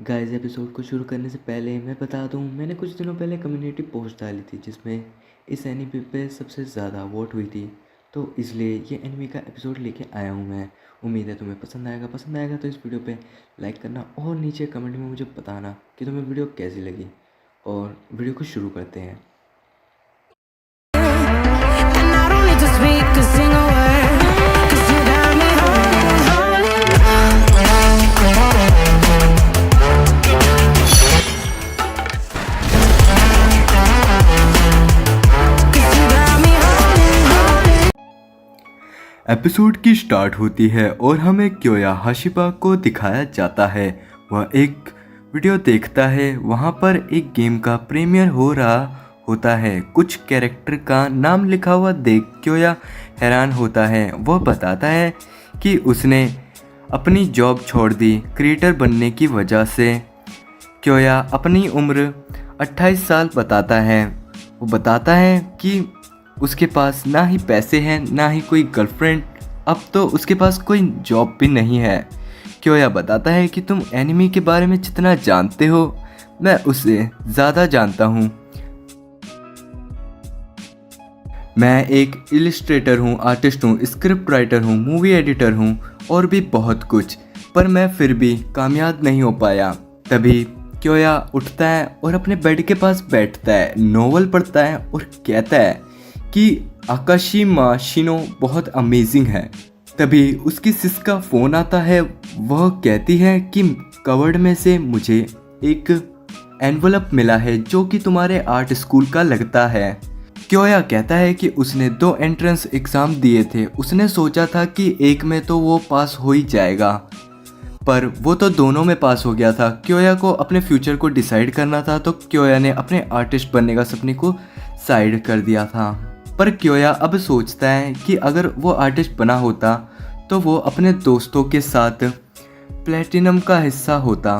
Guys episode को शुरू करने से पहले मैं बता दूं, मैंने कुछ दिनों पहले कम्युनिटी पोस्ट डाली थी जिसमें इस एनीमे पे सबसे ज़्यादा वोट हुई थी। तो इसलिए ये एनीमे का एपिसोड लेके आया हूँ मैं। उम्मीद है तुम्हें पसंद आएगा तो इस वीडियो पे लाइक करना और नीचे कमेंट में मुझे बताना कि तुम्हें वीडियो कैसी लगी। और वीडियो को शुरू करते हैं। And I don't need to speak a single word, 'cause you got me holding, cause you got me holding. Episode की स्टार्ट होती है और हमें क्योया हाशिबा को दिखाया जाता है। वह एक वीडियो देखता है, वहाँ पर एक गेम का प्रीमियर हो रहा होता है। कुछ कैरेक्टर का नाम लिखा हुआ देख क्योया हैरान होता है। वह बताता है कि उसने अपनी जॉब छोड़ दी क्रिएटर बनने की वजह से। क्योया अपनी उम्र 28 साल बताता है। वो बताता है कि उसके पास ना ही पैसे हैं ना ही कोई गर्लफ्रेंड, अब तो उसके पास कोई जॉब भी नहीं है। क्योया बताता है कि तुम एनिमे के बारे में जितना जानते हो मैं उससे ज़्यादा जानता हूँ। मैं एक इलिस्ट्रेटर हूँ, आर्टिस्ट हूँ, स्क्रिप्ट राइटर हूँ, मूवी एडिटर हूँ और भी बहुत कुछ, पर मैं फिर भी कामयाब नहीं हो पाया। तभी क्योया उठता है और अपने बेड के पास बैठता है, नोवेल पढ़ता है और कहता है कि आकाशिमा शिनो बहुत अमेजिंग है। तभी उसकी सिस का फ़ोन आता है। वह कहती है कि कवर्ड में से मुझे एक एनवलप मिला है जो कि तुम्हारे आर्ट स्कूल का लगता है। क्योया कहता है कि उसने 2 एंट्रेंस एग्ज़ाम दिए थे। उसने सोचा था कि एक में तो वो पास हो ही जाएगा, पर वो तो दोनों में पास हो गया था। क्योया को अपने फ्यूचर को डिसाइड करना था, तो क्योया ने अपने आर्टिस्ट बनने का सपने को साइड कर दिया था। पर क्योया अब सोचता है कि अगर वो आर्टिस्ट बना होता तो वो अपने दोस्तों के साथ प्लेटिनम का हिस्सा होता।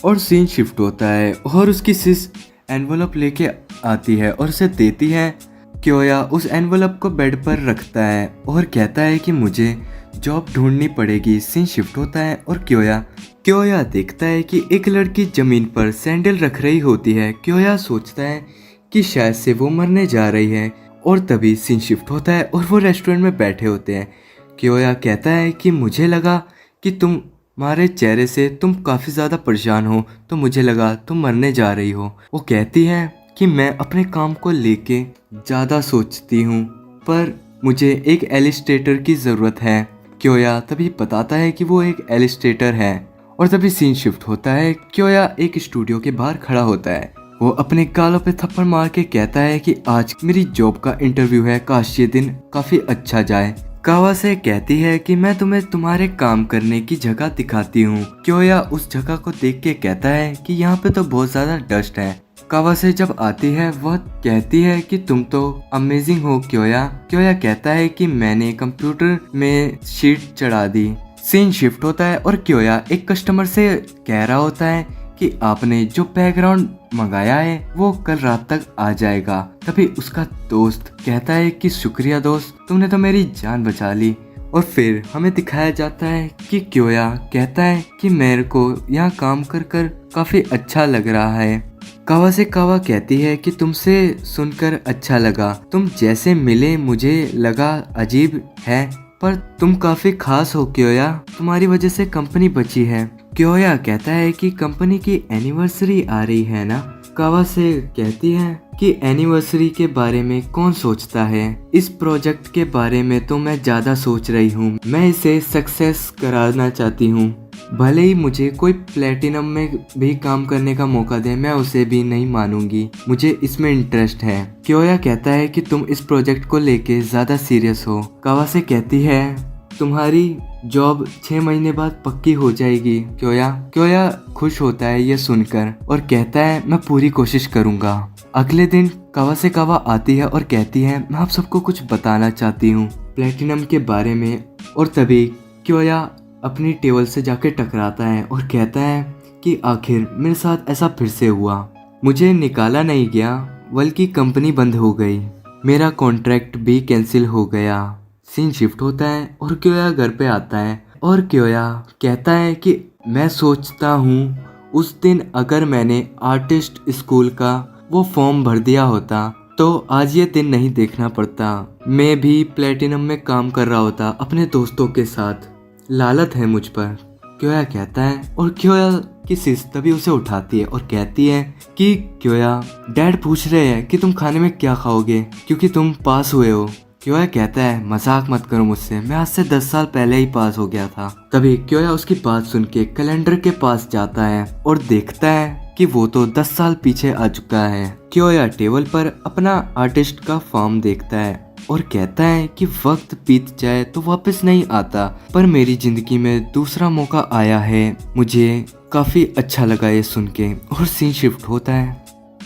और सीन शिफ्ट होता है और उसकी सिस एनवलप लेके आती है और उसे देती है। क्योया उस एनवलप को बेड पर रखता है और कहता है कि मुझे जॉब ढूंढनी पड़ेगी। सीन शिफ्ट होता है और क्योया देखता है कि एक लड़की ज़मीन पर सैंडल रख रही होती है। क्योया सोचता है कि शायद से वो मरने जा रही है और तभी सीन शिफ्ट होता है और वो रेस्टोरेंट में बैठे होते हैं। क्योया कहता है कि मुझे लगा कि तुम्हारे चेहरे से तुम काफ़ी ज़्यादा परेशान हो, तो मुझे लगा तुम मरने जा रही हो। वो कहती है कि मैं अपने काम को लेके ज़्यादा सोचती हूँ, पर मुझे एक एलिस्ट्रेटर की ज़रूरत है। क्योया तभी बताता है कि वो एक एलिस्ट्रेटर है और तभी सीन शिफ्ट होता है। क्योया एक स्टूडियो के बाहर खड़ा होता है। वो अपने गालों पे थप्पड़ मार के कहता है कि आज मेरी जॉब का इंटरव्यू है, काश ये दिन काफ़ी अच्छा जाए। कावा से कहती है कि मैं तुम्हें तुम्हारे काम करने की जगह दिखाती हूँ। क्योया उस जगह को देख के कहता है कि यहाँ पे तो बहुत ज़्यादा डस्ट है। कावा से जब आती है वह कहती है कि तुम तो अमेजिंग हो क्योया। क्योया कहता है कि मैंने कंप्यूटर में शीट चढ़ा दी। सीन शिफ्ट होता है और क्योया एक कस्टमर से कह रहा होता है कि आपने जो बैकग्राउंड मंगाया है वो कल रात तक आ जाएगा। तभी उसका दोस्त कहता है कि शुक्रिया दोस्त, तुमने तो मेरी जान बचा ली। और फिर हमें दिखाया जाता है कि क्योया कहता है कि मेरे को यहाँ काम कर कर काफ़ी अच्छा लग रहा है। कावा कहती है कि तुमसे सुनकर अच्छा लगा, तुम जैसे मिले मुझे लगा अजीब है, पर तुम काफ़ी खास हो क्योया, तुम्हारी वजह से कंपनी बची है। क्योया कहता है कि कंपनी की एनिवर्सरी आ रही है ना। कावा से कहती है कि एनिवर्सरी के बारे में कौन सोचता है, इस प्रोजेक्ट के बारे में तो मैं ज़्यादा सोच रही हूँ। मैं इसे सक्सेस कराना चाहती हूँ, भले ही मुझे कोई प्लेटिनम में भी काम करने का मौका दे, मैं उसे भी नहीं मानूंगी, मुझे इसमें इंटरेस्ट है। क्योया कहता है कि तुम इस प्रोजेक्ट को लेके ज़्यादा सीरियस हो। कावा से कहती है तुम्हारी जॉब 6 महीने बाद पक्की हो जाएगी क्योया खुश होता है ये सुनकर और कहता है मैं पूरी कोशिश करूँगा। अगले दिन कावा आती है और कहती है मैं आप सबको कुछ बताना चाहती हूँ प्लेटिनम के बारे में। और तभी क्योया अपनी टेबल से जाके टकराता है और कहता है कि आखिर मेरे साथ ऐसा फिर से हुआ, मुझे निकाला नहीं गया बल्कि कंपनी बंद हो गई, मेरा कॉन्ट्रैक्ट भी कैंसिल हो गया। सीन शिफ्ट होता है और क्योया घर पे आता है और क्योया कहता है कि मैं सोचता हूँ उस दिन अगर मैंने आर्टिस्ट स्कूल का वो फॉर्म भर दिया होता तो आज ये दिन नहीं देखना पड़ता। मैं भी प्लेटिनम में काम कर रहा होता अपने दोस्तों के साथ। लालत है मुझ पर, क्योया कहता है, और क्योया की सिस तभी उसे उठाती है और कहती है कि क्योया, डैड पूछ रहे हैं कि तुम खाने में क्या खाओगे क्योंकि तुम पास हुए हो। क्योया कहता है, मजाक मत करो मुझसे, मैं आज से 10 साल पहले ही पास हो गया था। तभी क्योया उसकी बात सुन के कैलेंडर के पास जाता है और देखता है कि वो तो 10 साल पीछे आ चुका है। क्योया टेबल पर अपना आर्टिस्ट का फॉर्म देखता है और कहता है कि वक्त बीत जाए तो वापस नहीं आता, पर मेरी जिंदगी में दूसरा मौका आया है। मुझे काफी अच्छा लगा ये सुन के, और सीन शिफ्ट होता है।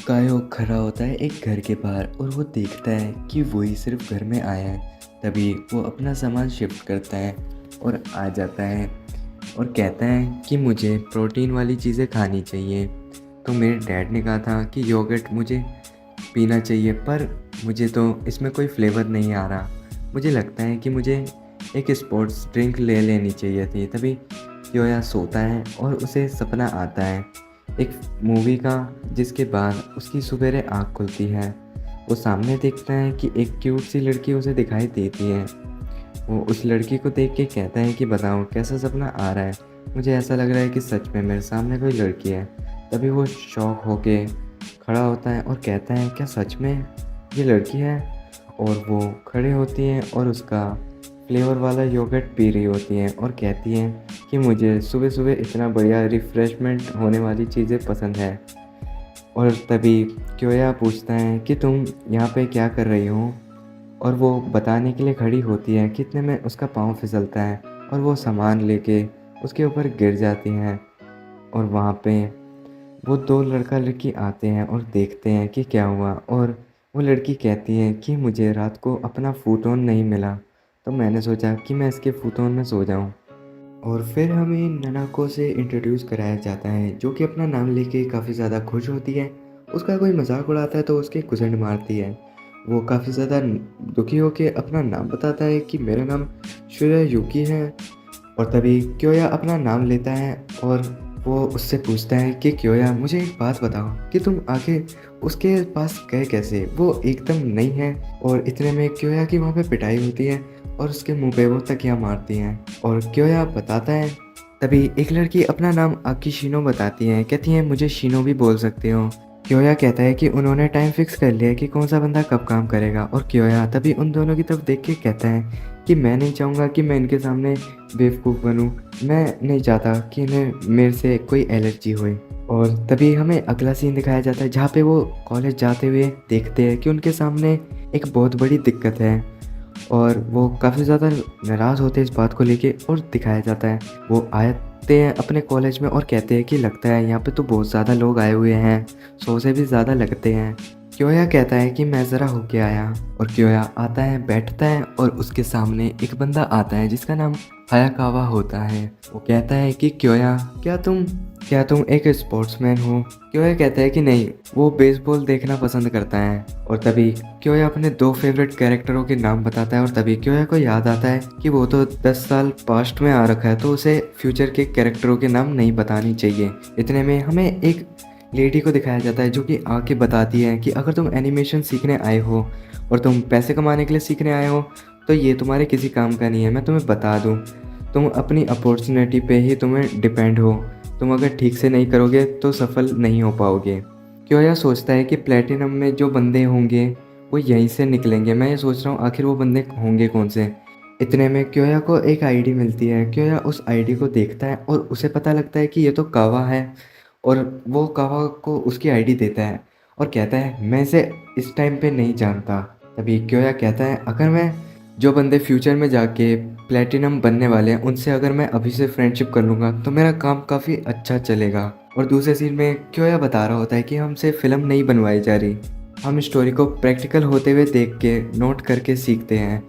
कायो खड़ा होता है एक घर के बाहर और वो देखता है कि वही सिर्फ घर में आया है। तभी वो अपना सामान शिफ्ट करता है और आ जाता है और कहता है कि मुझे प्रोटीन वाली चीज़ें खानी चाहिए। तो मेरे डैड ने कहा था कि योगर्ट मुझे पीना चाहिए, पर मुझे तो इसमें कोई फ्लेवर नहीं आ रहा। मुझे लगता है कि मुझे एक स्पोर्ट्स ड्रिंक ले लेनी चाहिए थी। तभी क्योया सोता है और उसे सपना आता है एक मूवी का, जिसके बाद उसकी सुबेरे आँख खुलती है। वो सामने देखता है कि एक क्यूट सी लड़की उसे दिखाई देती है। वो उस लड़की को देख के कहता है कि बताओ कैसा सपना आ रहा है, मुझे ऐसा लग रहा है कि सच में मेरे सामने कोई लड़की है। तभी वो शॉक होके खड़ा होता है और कहता है, क्या सच में ये लड़की है? और वो खड़े होती हैं और उसका फ्लेवर वाला योगर्ट पी रही होती हैं और कहती हैं कि मुझे सुबह सुबह इतना बढ़िया रिफ़्रेशमेंट होने वाली चीज़ें पसंद है। और तभी क्योया पूछता है कि तुम यहाँ पे क्या कर रही हो? और वो बताने के लिए खड़ी होती है, कितने में उसका पाँव फिसलता है और वो सामान लेके उसके ऊपर गिर जाती हैं। और वहाँ पे वो 2 लड़का लड़की आते हैं और देखते हैं कि क्या हुआ। और वो लड़की कहती है कि मुझे रात को अपना फूटोन नहीं मिला, तो मैंने सोचा कि मैं इसके फूटोन में सो जाऊं। और फिर हमें ननाको से इंट्रोड्यूस कराया जाता है, जो कि अपना नाम लेके काफ़ी ज़्यादा खुश होती है। उसका कोई मजाक उड़ाता है तो उसके घुसंड मारती है। वो काफ़ी ज़्यादा दुखी होकर अपना नाम बताता है कि मेरा नाम श्रेया युकी है। और तभी क्योया अपना नाम लेता है और वो उससे पूछता है कि क्योया, मुझे एक बात बताओ कि तुम आगे उसके पास गए कैसे? वो एकदम नई है। और इतने में क्योया की वहाँ पे पिटाई होती है और उसके मुंह पे वो तकिया मारती हैं और क्योया बताता है। तभी एक लड़की अपना नाम आकिशिनो बताती है, कहती है मुझे शिनो भी बोल सकते हो। क्योया कहता है कि उन्होंने टाइम फिक्स कर लिया है कि कौन सा बंदा कब काम करेगा। और क्योया तभी उन दोनों की तरफ देख के कहता है कि मैं नहीं चाहूँगा कि मैं इनके सामने बेवकूफ़ बनूँ। मैं नहीं चाहता कि इन्हें मेरे से कोई एलर्जी होए। और तभी हमें अगला सीन दिखाया जाता है, जहाँ पे वो कॉलेज जाते हुए देखते हैं कि उनके सामने एक बहुत बड़ी दिक्कत है और वो काफ़ी ज़्यादा नाराज़ होते हैं इस बात को लेके। और दिखाया जाता है वो आते हैं अपने कॉलेज में और कहते हैं कि लगता है यहाँ पे तो बहुत ज़्यादा लोग आए हुए हैं, 100 से भी ज़्यादा लगते हैं। क्योया कहता है कि मैं ज़रा होके आया। और क्योया आता है, बैठता है और उसके सामने एक बंदा आता है जिसका नाम हायाकावा होता है। वो कहता है कि क्योया, क्या तुम एक स्पोर्ट्समैन हो? क्योया कहता है कि नहीं, वो बेसबॉल देखना पसंद करता है। और तभी क्योया अपने 2 फेवरेट कैरेक्टरों के नाम बताता है और तभी क्योया को याद आता है कि वो तो 10 साल पास्ट में आ रखा है, तो उसे फ्यूचर के कैरेक्टरों के नाम नहीं बतानी चाहिए। इतने में हमें एक लेडी को दिखाया जाता है जो कि आके बताती है कि अगर तुम एनिमेशन सीखने आए हो और तुम पैसे कमाने के लिए सीखने आए हो तो ये तुम्हारे किसी काम का नहीं है। मैं तुम्हें बता दूं, तुम अपनी अपॉर्चुनिटी पे ही तुम्हें डिपेंड हो। तुम अगर ठीक से नहीं करोगे तो सफल नहीं हो पाओगे। क्योया सोचता है कि प्लेटिनम में जो बंदे होंगे वो यहीं से निकलेंगे। मैं ये सोच रहा हूँ आखिर वो बंदे होंगे कौन से। इतने में क्योया को एक आईडी मिलती है। क्योया उस आईडी को देखता है और उसे पता लगता है कि ये तो कावा है। और वो कावा को उसकी आईडी देता है और कहता है मैं इसे इस टाइम पे नहीं जानता। तभी क्योया कहता है, अगर मैं जो बंदे फ्यूचर में जाके प्लेटिनम बनने वाले हैं उनसे अगर मैं अभी से फ्रेंडशिप कर लूँगा तो मेरा काम काफ़ी अच्छा चलेगा। और दूसरे सीन में क्योया बता रहा होता है कि हमसे फ़िल्म नहीं बनवाई जा रही, हम स्टोरी को प्रैक्टिकल होते हुए देख के नोट करके सीखते हैं।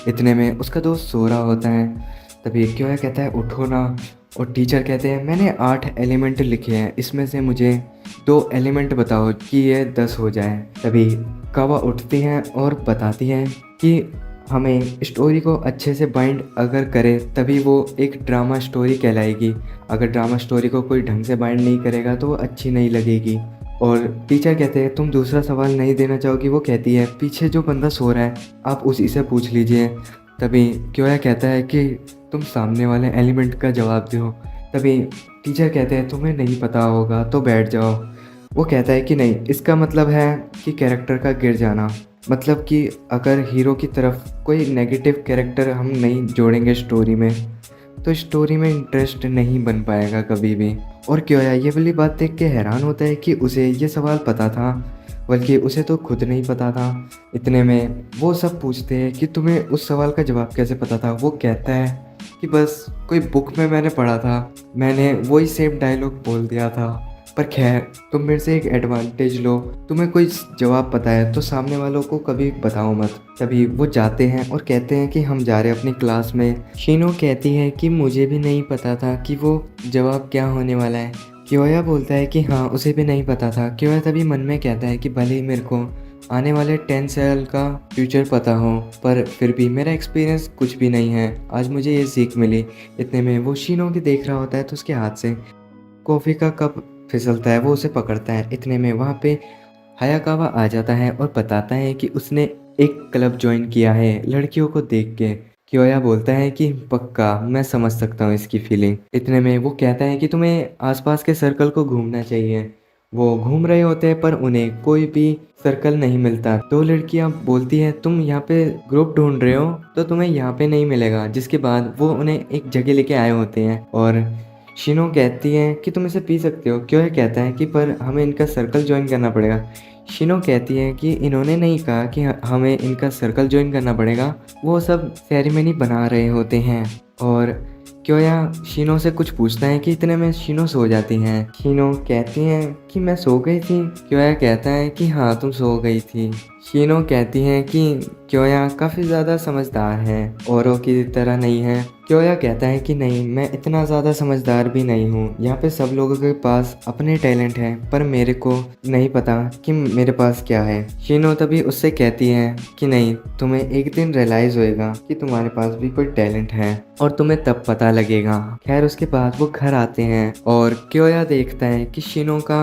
इतने में उसका दोस्त सो रहा होता है। तभी क्योया कहता है उठो ना। और टीचर कहते हैं मैंने 8 एलिमेंट लिखे हैं, इसमें से मुझे 2 एलिमेंट बताओ कि ये 10 हो जाए। तभी कावा उठती हैं और बताती हैं कि हमें स्टोरी को अच्छे से बाइंड अगर करे तभी वो एक ड्रामा स्टोरी कहलाएगी। अगर ड्रामा स्टोरी को कोई ढंग से बाइंड नहीं करेगा तो वो अच्छी नहीं लगेगी। और टीचर कहते हैं तुम दूसरा सवाल नहीं देना चाहोगी। वो कहती है पीछे जो बंदा सो रहा है आप उसी से पूछ लीजिए। तभी क्योया कहता है कि तुम सामने वाले एलिमेंट का जवाब दो। तभी टीचर कहते हैं तुम्हें नहीं पता होगा तो बैठ जाओ। वो कहता है कि नहीं, इसका मतलब है कि कैरेक्टर का गिर जाना। मतलब कि अगर हीरो की तरफ कोई नेगेटिव कैरेक्टर हम नहीं जोड़ेंगे स्टोरी में तो स्टोरी में इंटरेस्ट नहीं बन पाएगा कभी भी। और क्योया ये वाली बात देख के हैरान होता है कि उसे ये सवाल पता था, बल्कि उसे तो खुद नहीं पता था। इतने में वो सब पूछते हैं कि तुम्हें उस सवाल का जवाब कैसे पता था। वो कहता है कि बस कोई बुक में मैंने पढ़ा था, मैंने वही सेम डायलॉग बोल दिया था। पर खैर तुम मेरे से एक एडवांटेज लो, तुम्हें कोई जवाब पता है तो सामने वालों को कभी बताओ मत। तभी वो जाते हैं और कहते हैं कि हम जा रहे हैं अपनी क्लास में। शिनो कहती है कि मुझे भी नहीं पता था कि वो जवाब क्या होने वाला है। क्योया बोलता है कि हाँ उसे भी नहीं पता था। क्योया तभी मन में कहता है कि भले ही मेरे को आने वाले 10 साल का फ्यूचर पता हो पर फिर भी मेरा एक्सपीरियंस कुछ भी नहीं है, आज मुझे ये सीख मिली। इतने में वो शिनो की देख रहा होता है तो उसके हाथ से कॉफ़ी का कप फिसलता है, वो उसे पकड़ता है। इतने में वहाँ पे हायाकावा आ जाता है और बताता है कि उसने एक क्लब ज्वाइन किया है लड़कियों को देख के। क्योया बोलता है कि पक्का मैं समझ सकता हूँ इसकी फीलिंग। इतने में वो कहता है कि तुम्हें आसपास के सर्कल को घूमना चाहिए। वो घूम रहे होते हैं पर उन्हें कोई भी सर्कल नहीं मिलता। दो लड़कियां बोलती है तुम यहाँ पे ग्रुप ढूंढ रहे हो तो तुम्हें यहाँ पे नहीं मिलेगा। जिसके बाद वो उन्हें एक जगह लेके आए होते हैं और शिनो कहती है कि तुम इसे पी सकते हो। क्यों कहता है कि पर हमें इनका सर्कल ज्वाइन करना पड़ेगा। शिनो कहती है कि इन्होंने नहीं कहा कि हमें इनका सर्कल ज्वाइन करना पड़ेगा, वो सब सेरेमनी बना रहे होते हैं। और क्योया शिनो से कुछ पूछता है कि इतने में शिनो सो जाती हैं। शिनो कहती हैं कि मैं सो गई थी। क्योया कहता है कि हाँ तुम सो गई थी। शिनो कहती हैं कि क्योया काफ़ी ज़्यादा समझदार है, औरों की तरह नहीं है। क्योया कहता है कि नहीं मैं इतना ज़्यादा समझदार भी नहीं हूँ, यहाँ पे सब लोगों के पास अपने टैलेंट हैं पर मेरे को नहीं पता कि मेरे पास क्या है। शिनो तभी उससे कहती है कि नहीं तुम्हें एक दिन रियलाइज़ होएगा कि तुम्हारे पास भी कोई टैलेंट है और तुम्हें तब पता लगेगा। खैर उसके बाद वो घर आते हैं और क्योया देखता है कि शिनो का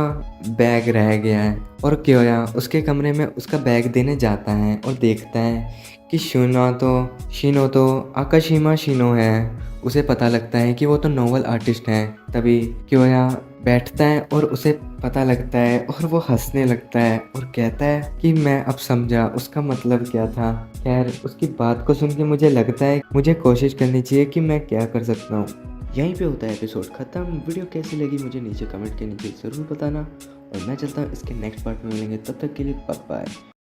बैग रह गया है और क्योया उसके कमरे में उसका बैग देने जाता है और देखता है कि शिनो तो आकाशिमा शिनो है। उसे पता लगता है कि वो तो नोवेल आर्टिस्ट है। तभी क्योया बैठता है और उसे पता लगता है और वो हंसने लगता है और कहता है कि मैं अब समझा उसका मतलब क्या था। खैर उसकी बात को सुन के मुझे लगता है मुझे कोशिश करनी चाहिए कि मैं क्या कर सकता हूँ। यहीं पे होता है एपिसोड ख़त्म। वीडियो कैसी लगी मुझे नीचे कमेंट के नीचे ज़रूर बताना और मैं चलता हूँ इसके नेक्स्ट पार्ट में मिलेंगे। तब तक के लिए बाय बाय।